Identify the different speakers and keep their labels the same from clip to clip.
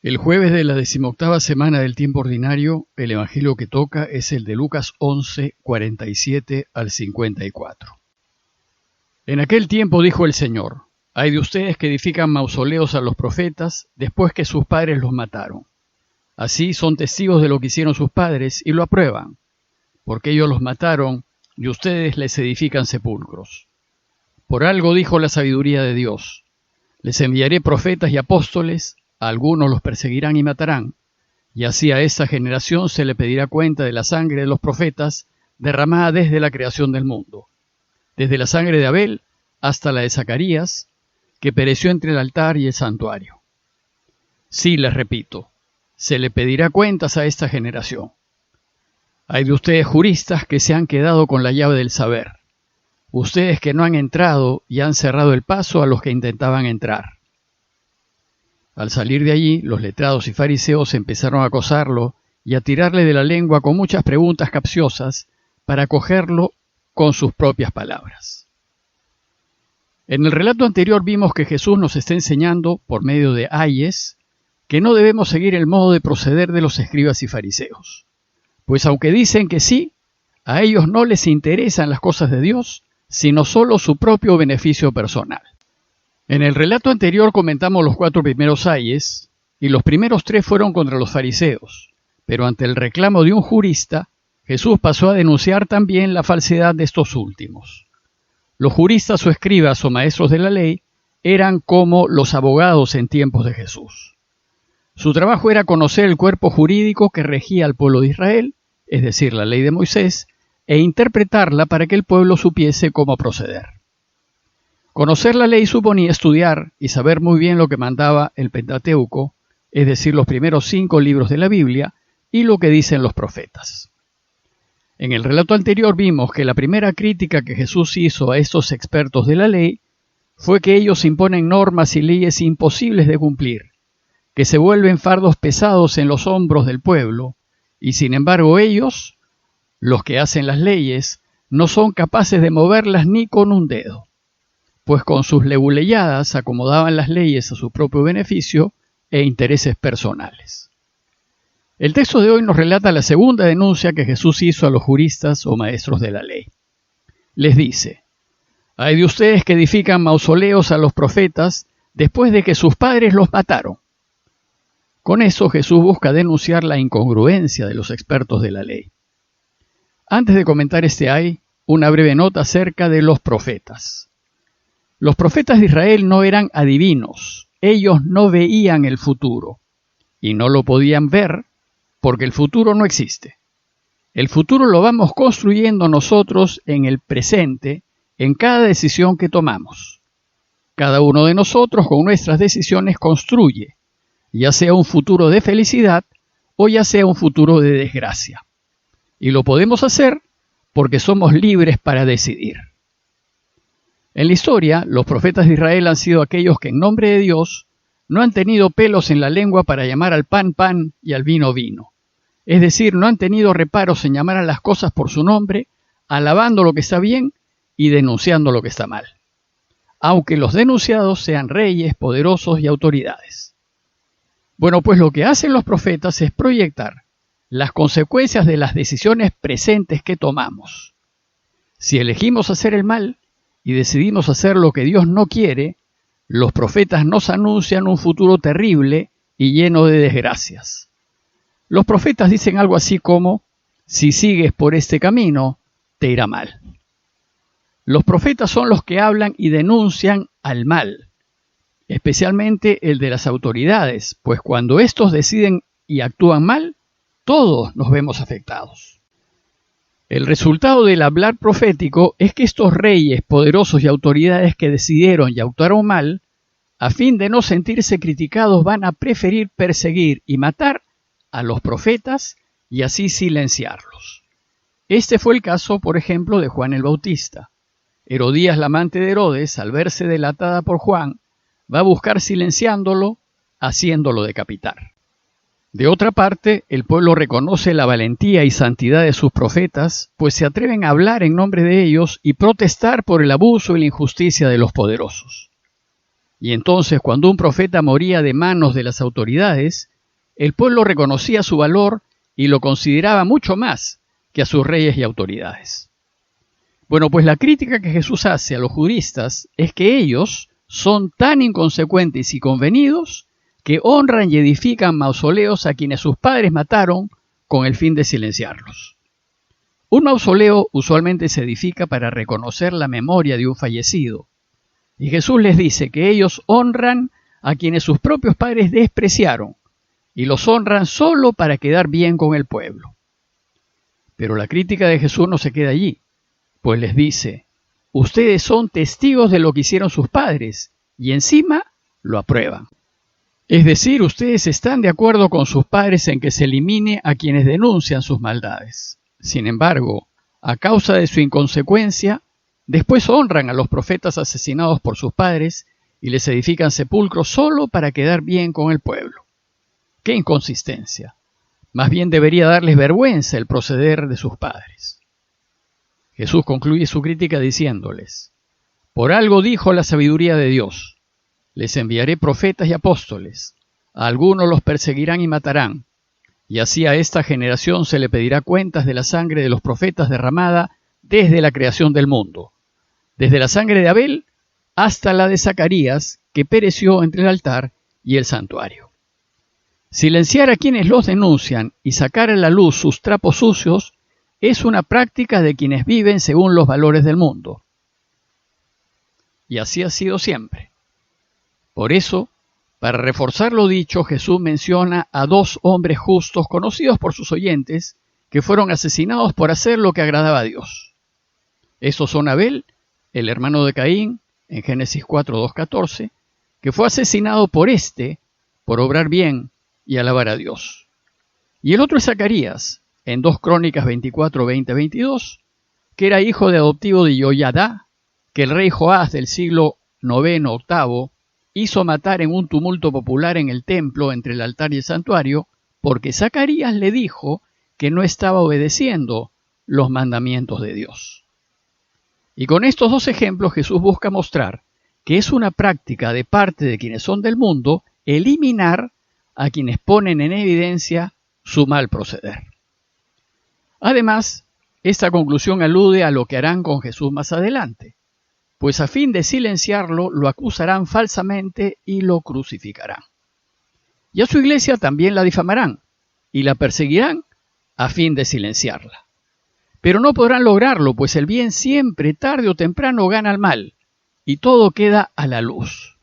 Speaker 1: El jueves de la 18ª semana del tiempo ordinario, el evangelio que toca es el de Lucas 11, 47 al 54. En aquel tiempo dijo el Señor: «Hay de ustedes que edifican mausoleos a los profetas después que sus padres los mataron. Así son testigos de lo que hicieron sus padres y lo aprueban, porque ellos los mataron y ustedes les edifican sepulcros. Por algo dijo la sabiduría de Dios: les enviaré profetas y apóstoles. A algunos los perseguirán y matarán, y así a esa generación se le pedirá cuenta de la sangre de los profetas derramada desde la creación del mundo, desde la sangre de Abel hasta la de Zacarías, que pereció entre el altar y el santuario. Sí, les repito, se le pedirá cuentas a esta generación. Hay de ustedes juristas que se han quedado con la llave del saber, ustedes que no han entrado y han cerrado el paso a los que intentaban entrar». Al salir de allí, los letrados y fariseos empezaron a acosarlo y a tirarle de la lengua con muchas preguntas capciosas para cogerlo con sus propias palabras. En el relato anterior vimos que Jesús nos está enseñando, por medio de ayes, que no debemos seguir el modo de proceder de los escribas y fariseos, pues aunque dicen que sí, a ellos no les interesan las cosas de Dios, sino solo su propio beneficio personal. En el relato anterior comentamos los 4 primeros ayes, y los primeros 3 fueron contra los fariseos, pero ante el reclamo de un jurista, Jesús pasó a denunciar también la falsedad de estos últimos. Los juristas o escribas o maestros de la ley eran como los abogados en tiempos de Jesús. Su trabajo era conocer el cuerpo jurídico que regía al pueblo de Israel, es decir, la ley de Moisés, e interpretarla para que el pueblo supiese cómo proceder. Conocer la ley suponía estudiar y saber muy bien lo que mandaba el Pentateuco, es decir, los primeros 5 libros de la Biblia, y lo que dicen los profetas. En el relato anterior vimos que la primera crítica que Jesús hizo a estos expertos de la ley fue que ellos imponen normas y leyes imposibles de cumplir, que se vuelven fardos pesados en los hombros del pueblo, y sin embargo ellos, los que hacen las leyes, no son capaces de moverlas ni con un dedo, pues con sus leguleyadas acomodaban las leyes a su propio beneficio e intereses personales. El texto de hoy nos relata la segunda denuncia que Jesús hizo a los juristas o maestros de la ley. Les dice: «Hay de ustedes que edifican mausoleos a los profetas después de que sus padres los mataron». Con eso Jesús busca denunciar la incongruencia de los expertos de la ley. Antes de comentar este hay, una breve nota acerca de los profetas. Los profetas de Israel no eran adivinos, ellos no veían el futuro, y no lo podían ver porque el futuro no existe. El futuro lo vamos construyendo nosotros en el presente, en cada decisión que tomamos. Cada uno de nosotros con nuestras decisiones construye, ya sea un futuro de felicidad o ya sea un futuro de desgracia. Y lo podemos hacer porque somos libres para decidir. En la historia, los profetas de Israel han sido aquellos que en nombre de Dios no han tenido pelos en la lengua para llamar al pan pan y al vino vino. Es decir, no han tenido reparos en llamar a las cosas por su nombre, alabando lo que está bien y denunciando lo que está mal, aunque los denunciados sean reyes, poderosos y autoridades. Bueno, pues lo que hacen los profetas es proyectar las consecuencias de las decisiones presentes que tomamos. Si elegimos hacer el mal y decidimos hacer lo que Dios no quiere, los profetas nos anuncian un futuro terrible y lleno de desgracias. Los profetas dicen algo así como: si sigues por este camino, te irá mal. Los profetas son los que hablan y denuncian al mal, especialmente el de las autoridades, pues cuando estos deciden y actúan mal, todos nos vemos afectados. El resultado del hablar profético es que estos reyes, poderosos y autoridades que decidieron y actuaron mal, a fin de no sentirse criticados, van a preferir perseguir y matar a los profetas y así silenciarlos. Este fue el caso, por ejemplo, de Juan el Bautista. Herodías, la amante de Herodes, al verse delatada por Juan, va a buscar silenciándolo, haciéndolo decapitar. De otra parte, el pueblo reconoce la valentía y santidad de sus profetas, pues se atreven a hablar en nombre de ellos y protestar por el abuso y la injusticia de los poderosos. Y entonces, cuando un profeta moría de manos de las autoridades, el pueblo reconocía su valor y lo consideraba mucho más que a sus reyes y autoridades. Bueno, pues la crítica que Jesús hace a los juristas es que ellos son tan inconsecuentes y convenidos que honran y edifican mausoleos a quienes sus padres mataron con el fin de silenciarlos. Un mausoleo usualmente se edifica para reconocer la memoria de un fallecido, y Jesús les dice que ellos honran a quienes sus propios padres despreciaron, y los honran solo para quedar bien con el pueblo. Pero la crítica de Jesús no se queda allí, pues les dice: ustedes son testigos de lo que hicieron sus padres, y encima lo aprueban. Es decir, ustedes están de acuerdo con sus padres en que se elimine a quienes denuncian sus maldades. Sin embargo, a causa de su inconsecuencia, después honran a los profetas asesinados por sus padres y les edifican sepulcros solo para quedar bien con el pueblo. ¡Qué inconsistencia! Más bien debería darles vergüenza el proceder de sus padres. Jesús concluye su crítica diciéndoles: por algo dijo la sabiduría de Dios: les enviaré profetas y apóstoles, a algunos los perseguirán y matarán, y así a esta generación se le pedirá cuentas de la sangre de los profetas derramada desde la creación del mundo, desde la sangre de Abel hasta la de Zacarías, que pereció entre el altar y el santuario. Silenciar a quienes los denuncian y sacar a la luz sus trapos sucios es una práctica de quienes viven según los valores del mundo. Y así ha sido siempre. Por eso, para reforzar lo dicho, Jesús menciona a dos hombres justos conocidos por sus oyentes que fueron asesinados por hacer lo que agradaba a Dios. Estos son Abel, el hermano de Caín, en Génesis 4:2-14, que fue asesinado por obrar bien y alabar a Dios. Y el otro es Zacarías, en 2 Crónicas 24:20-22, que era hijo de adoptivo de Joiada, que el rey Joás del siglo IX-VIII hizo matar en un tumulto popular en el templo entre el altar y el santuario, porque Zacarías le dijo que no estaba obedeciendo los mandamientos de Dios. Y con estos dos ejemplos Jesús busca mostrar que es una práctica de parte de quienes son del mundo eliminar a quienes ponen en evidencia su mal proceder. Además, esta conclusión alude a lo que harán con Jesús más adelante, pues a fin de silenciarlo, lo acusarán falsamente y lo crucificarán. Y a su iglesia también la difamarán y la perseguirán a fin de silenciarla. Pero no podrán lograrlo, pues el bien siempre, tarde o temprano, gana al mal, y todo queda a la luz.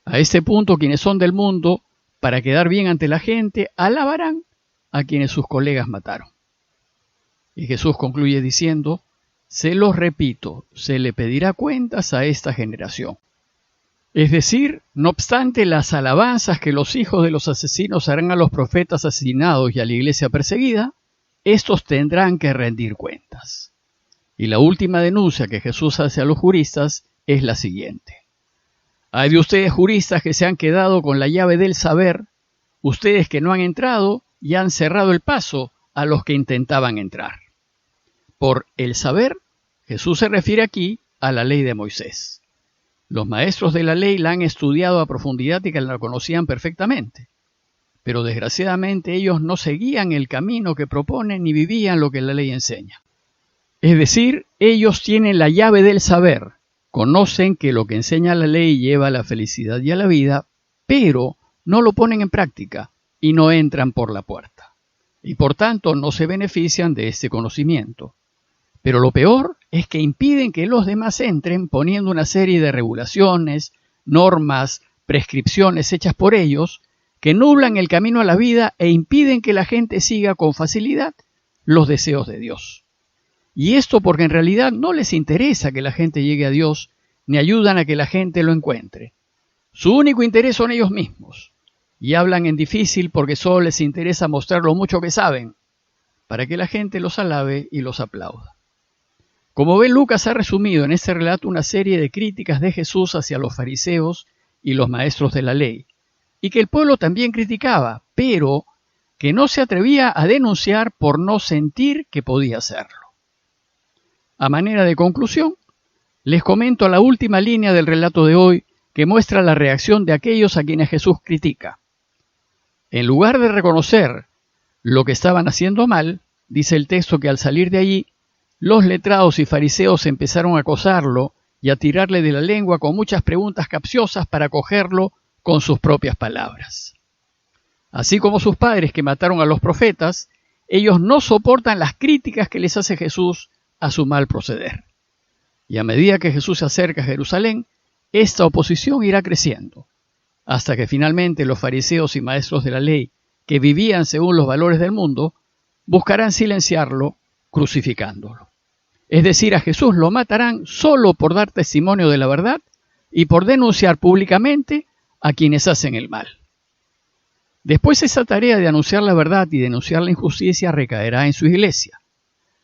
Speaker 1: A este punto, quienes son del mundo, para quedar bien ante la gente, alabarán a quienes sus colegas mataron. Y Jesús concluye diciendo: se los repito, se le pedirá cuentas a esta generación. Es decir, no obstante las alabanzas que los hijos de los asesinos harán a los profetas asesinados y a la iglesia perseguida, estos tendrán que rendir cuentas. Y la última denuncia que Jesús hace a los juristas es la siguiente: hay de ustedes juristas que se han quedado con la llave del saber, ustedes que no han entrado y han cerrado el paso a los que intentaban entrar. Por el saber, Jesús se refiere aquí a la ley de Moisés. Los maestros de la ley la han estudiado a profundidad y que la conocían perfectamente. Pero desgraciadamente ellos no seguían el camino que proponen ni vivían lo que la ley enseña. Es decir, ellos tienen la llave del saber, conocen que lo que enseña la ley lleva a la felicidad y a la vida, pero no lo ponen en práctica y no entran por la puerta. Y por tanto no se benefician de este conocimiento. Pero lo peor es que impiden que los demás entren poniendo una serie de regulaciones, normas, prescripciones hechas por ellos que nublan el camino a la vida e impiden que la gente siga con facilidad los deseos de Dios. Y esto porque en realidad no les interesa que la gente llegue a Dios ni ayudan a que la gente lo encuentre. Su único interés son ellos mismos y hablan en difícil porque solo les interesa mostrar lo mucho que saben para que la gente los alabe y los aplauda. Como ven, Lucas ha resumido en este relato una serie de críticas de Jesús hacia los fariseos y los maestros de la ley, y que el pueblo también criticaba, pero que no se atrevía a denunciar por no sentir que podía hacerlo. A manera de conclusión, les comento la última línea del relato de hoy que muestra la reacción de aquellos a quienes Jesús critica. En lugar de reconocer lo que estaban haciendo mal, dice el texto que al salir de allí, los letrados y fariseos empezaron a acosarlo y a tirarle de la lengua con muchas preguntas capciosas para cogerlo con sus propias palabras. Así como sus padres que mataron a los profetas, ellos no soportan las críticas que les hace Jesús a su mal proceder. Y a medida que Jesús se acerca a Jerusalén, esta oposición irá creciendo, hasta que finalmente los fariseos y maestros de la ley, que vivían según los valores del mundo, buscarán silenciarlo crucificándolo. Es decir, a Jesús lo matarán solo por dar testimonio de la verdad y por denunciar públicamente a quienes hacen el mal. Después esa tarea de anunciar la verdad y denunciar la injusticia recaerá en su iglesia.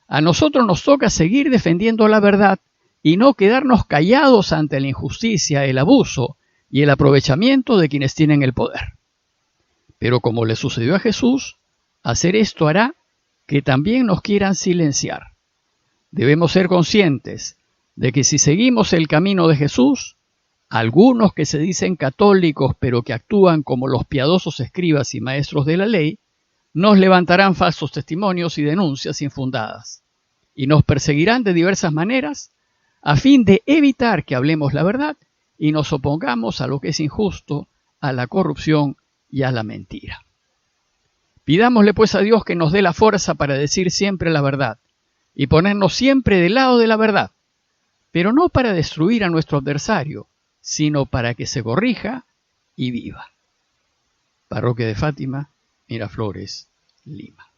Speaker 1: A nosotros nos toca seguir defendiendo la verdad y no quedarnos callados ante la injusticia, el abuso y el aprovechamiento de quienes tienen el poder. Pero como le sucedió a Jesús, hacer esto hará que también nos quieran silenciar. Debemos ser conscientes de que si seguimos el camino de Jesús, algunos que se dicen católicos pero que actúan como los piadosos escribas y maestros de la ley, nos levantarán falsos testimonios y denuncias infundadas, y nos perseguirán de diversas maneras a fin de evitar que hablemos la verdad y nos opongamos a lo que es injusto, a la corrupción y a la mentira. Pidámosle pues a Dios que nos dé la fuerza para decir siempre la verdad y ponernos siempre del lado de la verdad, pero no para destruir a nuestro adversario, sino para que se corrija y viva. Parroquia de Fátima, Miraflores, Lima.